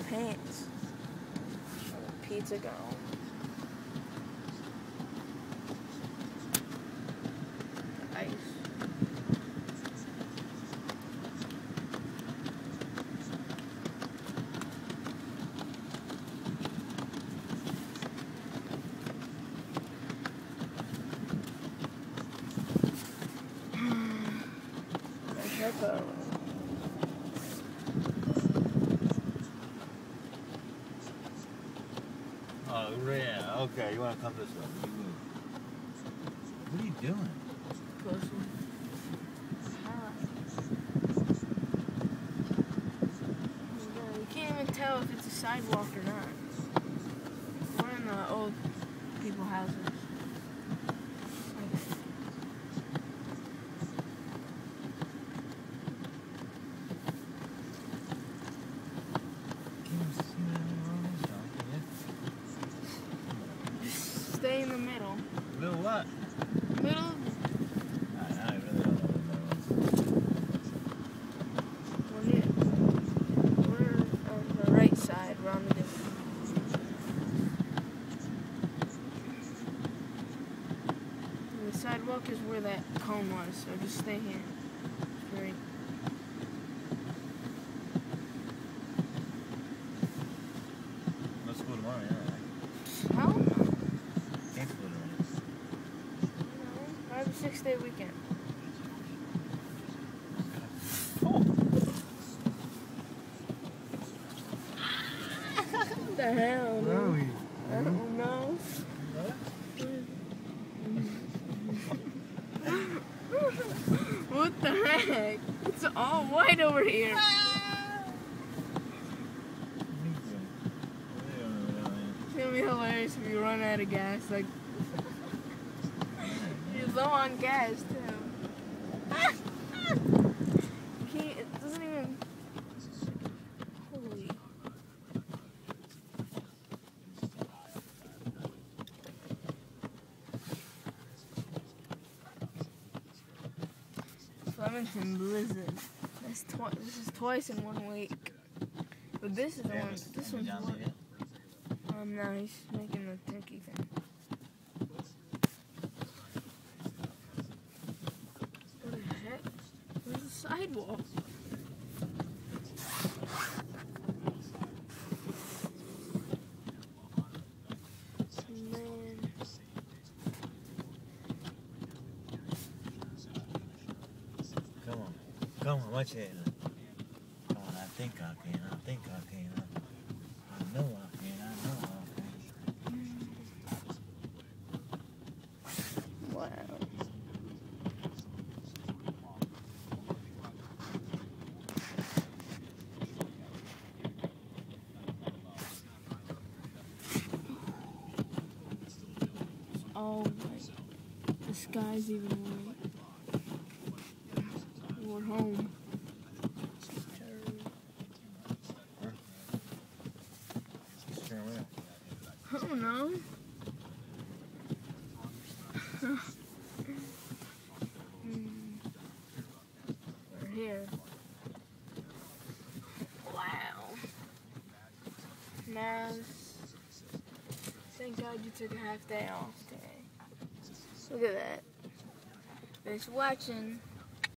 pants. Pizza gone. Ice. Pepper. Oh, yeah. Okay, you want to come this way. You move. What are you doing? Pushing. You can't even tell if it's a sidewalk or not. We're in the old people houses. Stay in the middle. Middle what? Middle. I really don't know what that was. We're on the right side. We're on the different. The sidewalk is where that cone was, so just stay here. Straight. Let's go tomorrow, yeah. How? Can't go tomorrow. I have a 6-day weekend. Oh. What the hell? Where are we? I don't know. What the heck? It's all white over here. It's gonna be hilarious if you run out of gas. Like, you're low on gas, too. It doesn't even. Holy. Flemington Blizzard. This is twice in 1 week. But this is the one. This one's one. No, he's making the turkey thing. What the heck? Where's the sidewalk? Man. Come on, watch it. Come on, I think I can. I think I can. I know I can. I know I can. Wow. Oh my. The sky's even white. We're home. I don't know. We're here. Wow. Maz, thank God you took a half day off today. Look at that. Thanks for watching.